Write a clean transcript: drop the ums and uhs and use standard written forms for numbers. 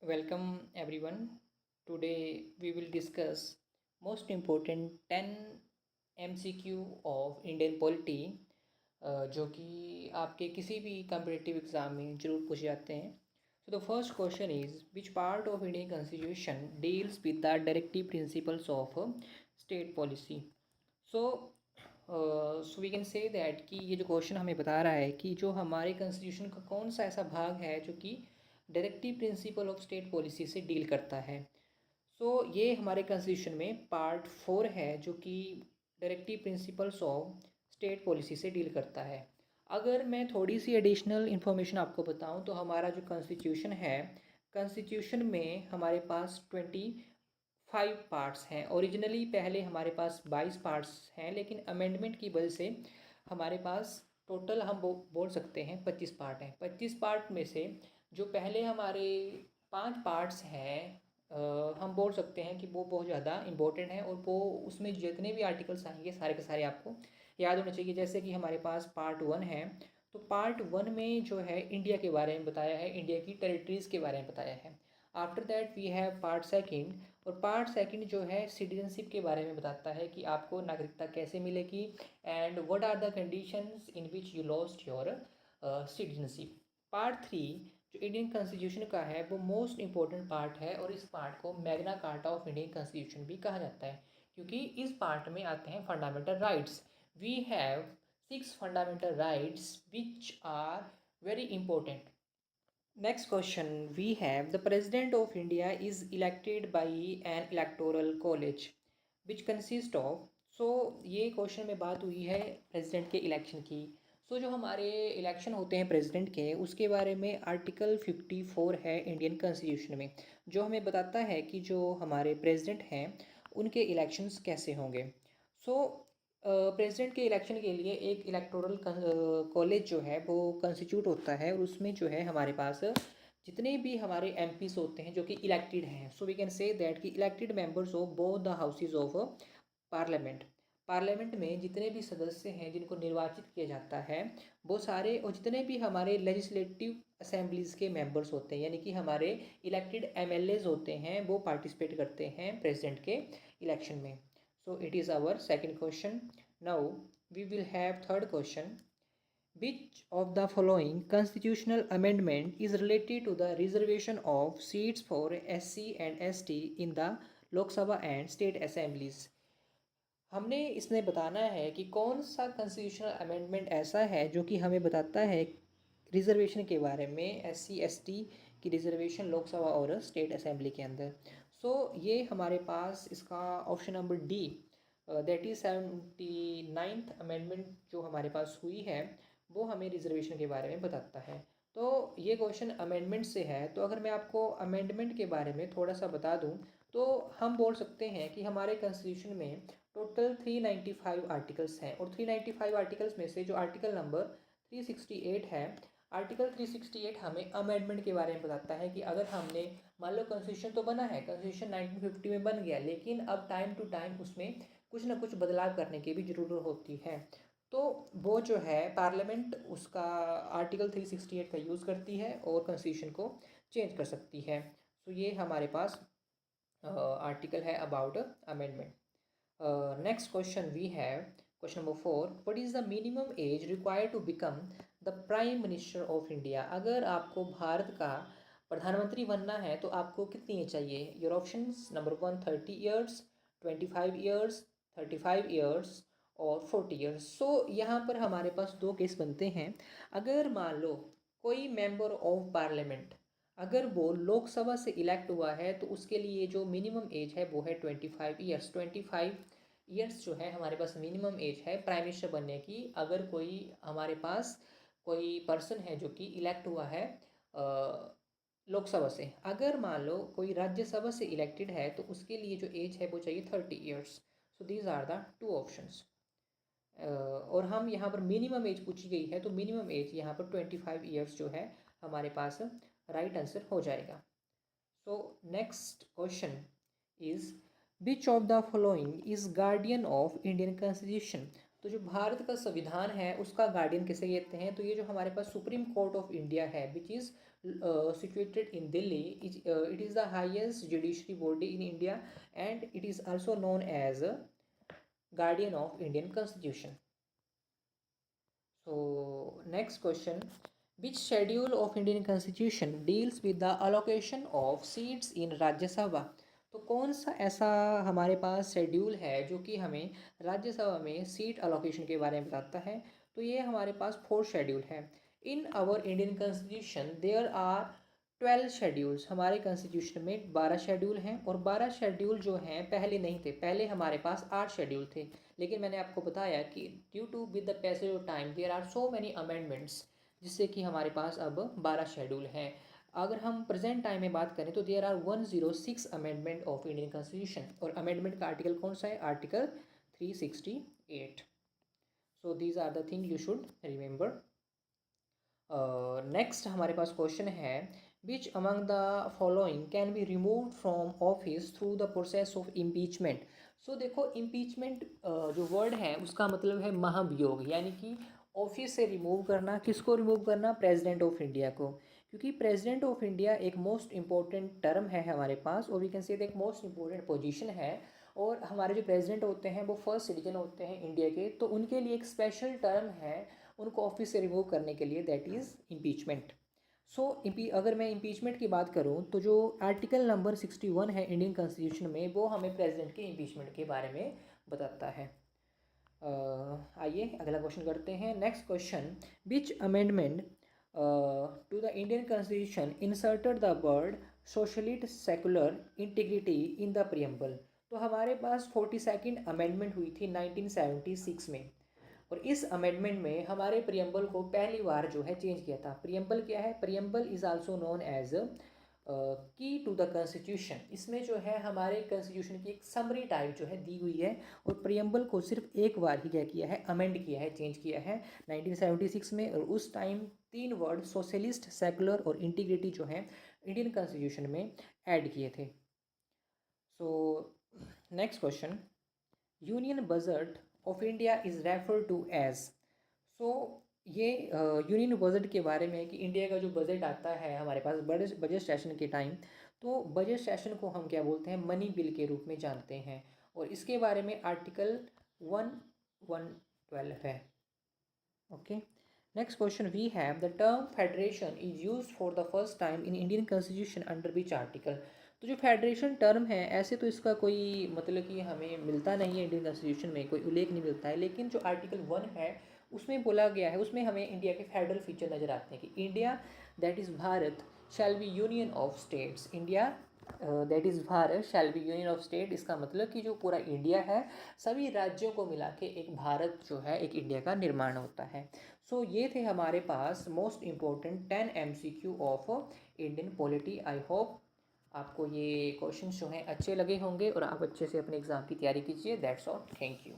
Welcome everyone. Today we will discuss most important 10 MCQ of Indian polity जो कि आपके किसी भी कम्पिटिटिव एग्जाम में जरूर पूछे जाते हैं. So the first question is which part of Indian Constitution deals with the directive principles of state policy? So we can say that कि ये जो क्वेश्चन हमें बता रहा है कि जो हमारे कॉन्स्टिट्यूशन का कौन सा ऐसा भाग है जो कि directive principle of state policy से डील करता है. ये हमारे कॉन्स्टिट्यूशन में पार्ट 4 है जो कि directive principles of state policy से डील करता है. अगर मैं थोड़ी सी एडिशनल इन्फॉर्मेशन आपको बताऊं तो हमारा जो कॉन्स्टिट्यूशन है, कॉन्स्टिट्यूशन में हमारे पास 25 पार्ट्स हैं. ओरिजिनली पहले हमारे पास 22 पार्ट्स हैं, लेकिन अमेंडमेंट की वजह से हमारे पास टोटल हम बोल सकते हैं 25 पार्ट हैं. 25 पार्ट में से जो पहले हमारे 5 पार्ट्स हैं, हम बोल सकते हैं कि वो बहुत ज़्यादा इम्पोर्टेंट है और वो उसमें जितने भी आर्टिकल्स आएंगे सारे के सारे आपको याद होने चाहिए. जैसे कि हमारे पास पार्ट 1 है, तो पार्ट 1 में जो है इंडिया के बारे में बताया है, इंडिया की टेरिटरीज़ के बारे में बताया है. After that we have part second, और पार्ट सेकंड जो है सिटीजनशिप के बारे में बताता है कि आपको नागरिकता कैसे मिलेगी and what are the conditions in which you lost your citizenship. Part 3 जो इंडियन कॉन्स्टिट्यूशन का है वो मोस्ट इंपॉर्टेंट पार्ट है, और इस पार्ट को Magna carta of Indian constitution भी कहा जाता है, क्योंकि इस पार्ट में आते हैं fundamental rights. We have 6 fundamental rights which are very important. Next question we have the President of India is elected by an electoral college which consists of. ये क्वेश्चन में बात हुई है प्रेसिडेंट के इलेक्शन की. जो हमारे इलेक्शन होते हैं प्रेसिडेंट के, उसके बारे में आर्टिकल 54 है इंडियन कॉन्स्टिट्यूशन में, जो हमें बताता है कि जो हमारे प्रेसिडेंट हैं उनके इलेक्शंस कैसे होंगे. सो प्रेसिडेंट के इलेक्शन के लिए एक इलेक्टोरल कॉलेज जो है वो कंस्टिट्यूट होता है, और उसमें जो है हमारे पास जितने भी हमारे एमपीस होते हैं जो कि इलेक्टेड हैं. वी कैन से दैट कि elected members of both the houses of parliament. Parliament में जितने भी सदस्य हैं जिनको निर्वाचित किया जाता है वो सारे, और जितने भी हमारे लेजिस्लेटिव असेंबलीज़ के मेंबर्स होते हैं यानी कि हमारे इलेक्टेड एमएलएज होते हैं, वो पार्टिसिपेट करते हैं प्रेसिडेंट के इलेक्शन में. It is our second question. Now we will have third question. Which of the following constitutional amendment is related to the reservation of seats for SC and ST in the Lok Sabha and state assemblies? हमने इसमें बताना है कि कौन सा constitutional amendment ऐसा है जो कि हमें बताता है रिजर्वेशन के बारे में, SC ST की रिजर्वेशन लोकसभा और स्टेट असेंबली के अंदर. ये हमारे पास इसका option number D, that is 79th amendment जो हमारे पास हुई है वो हमें रिजर्वेशन के बारे में बताता है. ये क्वेश्चन अमेंडमेंट से है, तो अगर मैं आपको अमेंडमेंट के बारे में थोड़ा सा बता दूं तो हम बोल सकते हैं कि हमारे कॉन्स्टिट्यूशन में टोटल 395 आर्टिकल्स हैं, और 395 आर्टिकल्स में से जो आर्टिकल नंबर 368 है, आर्टिकल 368 हमें अमेंडमेंट के बारे में बताता है कि अगर हमने, मान लो कॉन्स्टिट्यूशन तो बना है, कॉन्स्टिट्यूशन 1950 में बन गया, लेकिन अब टाइम टू टाइम उसमें कुछ ना कुछ बदलाव करने की भी ज़रूरत होती है, तो वो जो है पार्लियामेंट उसका आर्टिकल 368 का यूज़ करती है और कॉन्स्टिट्यूशन को चेंज कर सकती है. ये हमारे पास आर्टिकल है about amendment. Next question we have question number 4. What is the minimum age required to become the Prime Minister of India? अगर आपको भारत का प्रधानमंत्री बनना है तो आपको कितनी एज चाहिए? Your options number 1 30 years, 25 years, 35 years और 40 ईयर्स. यहाँ पर हमारे पास दो केस बनते हैं. अगर मान लो कोई मेंबर ऑफ पार्लियामेंट अगर वो लोकसभा से इलेक्ट हुआ है तो उसके लिए जो मिनिमम एज है वो है 25 ईयर्स. 25 ईयर्स जो है हमारे पास मिनिमम एज है प्राइम मिनिस्टर बनने की. अगर कोई हमारे पास कोई पर्सन है जो कि इलेक्ट हुआ है लोकसभा से, अगर मान लो कोई राज्यसभा से इलेक्टेड है तो उसके लिए जो एज है वो चाहिए 30 years. These are the two options. और हम यहाँ पर मिनिमम एज पूछी गई है, तो मिनिमम एज यहाँ पर 25 ईयर्स जो है हमारे पास राइट आंसर हो जाएगा. Next question is which of the following is guardian of Indian constitution? तो जो भारत का संविधान है उसका गार्डियन किसे कहते हैं? तो ये जो हमारे पास सुप्रीम कोर्ट ऑफ इंडिया है which is situated in Delhi. It is the highest judiciary body in India, and it is also known as a guardian of Indian Constitution. So next question, which schedule of Indian Constitution deals with the allocation of seats in Rajya Sabha? तो कौन सा ऐसा हमारे पास schedule है जो कि हमें राज्यसभा में सीट अलोकेशन के बारे में बताता है? तो ये हमारे पास 4 शेड्यूल है। In our Indian constitution there are 12 schedules. हमारे कॉन्स्टिट्यूशन में 12 शेड्यूल हैं, और 12 शेड्यूल जो हैं पहले नहीं थे, पहले हमारे पास 8 शेड्यूल थे। लेकिन मैंने आपको बताया कि due to with the passage of time there are so many amendments, जिससे कि हमारे पास अब 12 शेड्यूल हैं। अगर हम प्रेजेंट टाइम में बात करें तो there are 106 amendment of Indian constitution, और अमेंडमेंट का आर्टिकल कौन सा है? Article 368। So these are the thing you should remember. Next हमारे पास क्वेश्चन है, which among the following can be removed from office through the process of impeachment? So देखो, impeachment जो वर्ड है उसका मतलब है महाभियोग, यानी कि ऑफिस से रिमूव करना। किसको रिमूव करना? प्रेसिडेंट ऑफ इंडिया को, क्योंकि प्रेसिडेंट ऑफ इंडिया एक मोस्ट इंपॉर्टेंट टर्म है हमारे पास, और वी कैन से एक मोस्ट इंपॉर्टेंट पोजीशन है। और हमारे जो प्रेसिडेंट होते हैं वो फर्स्ट सिटीजन होते हैं इंडिया के, तो उनके लिए एक स्पेशल टर्म है उनको ऑफिस से रिमूव करने के लिए, दैट इज़ इम्पीचमेंट। सो अगर मैं इम्पीचमेंट की बात करूं तो जो आर्टिकल नंबर 61 है इंडियन कॉन्स्टिट्यूशन में, वो हमें प्रेसिडेंट के इम्पीचमेंट के बारे में बताता है। आइए अगला क्वेश्चन करते हैं। Next question, which amendment to the Indian constitution inserted the word socialist secular integrity in the preamble? तो हमारे पास 42nd अमेंडमेंट हुई थी 1976 में, और इस अमेंडमेंट में हमारे प्रियम्बल को पहली बार जो है चेंज किया था। प्रियम्बल क्या है? Preamble is also known as key to the constitution. इसमें जो है हमारे कॉन्स्टिट्यूशन की एक समरी टाइप जो है दी हुई है, और प्रियम्बल को सिर्फ एक बार ही क्या किया है? अमेंड किया है, चेंज किया है 1976 में। और उस टाइम 3 वर्ड सोशलिस्ट, सेकुलर और इंटीग्रिटी जो है इंडियन कॉन्स्टिट्यूशन में ऐड किए थे। So next question, union budget of India is refer to as? So ये यूनियन बजट के बारे में है कि इंडिया का जो बजट आता है हमारे पास बजट सेशन के टाइम, तो बजट सेशन को हम क्या बोलते हैं? मनी बिल के रूप में जानते हैं, और इसके बारे में आर्टिकल 112 है। Okay, next question, we have the term federation is use for the first time in Indian constitution under which article? तो जो फेडरेशन टर्म है, ऐसे तो इसका कोई मतलब कि हमें मिलता नहीं है, इंडियन कॉन्स्टिट्यूशन में कोई उल्लेख नहीं मिलता है, लेकिन जो आर्टिकल 1 है उसमें बोला गया है, उसमें हमें इंडिया के फेडरल फीचर नज़र आते हैं कि India that is Bharat shall be union of states. India that is Bharat shall be union of state. इसका मतलब कि जो पूरा इंडिया है, सभी राज्यों को मिला के एक भारत जो है, एक इंडिया का निर्माण होता है। सो ये थे हमारे पास most important 10 MCQ of Indian polity. I hope आपको ये क्वेश्चन जो हैं अच्छे लगे होंगे, और आप अच्छे से अपने एग्ज़ाम की तैयारी कीजिए। That's all, thank you.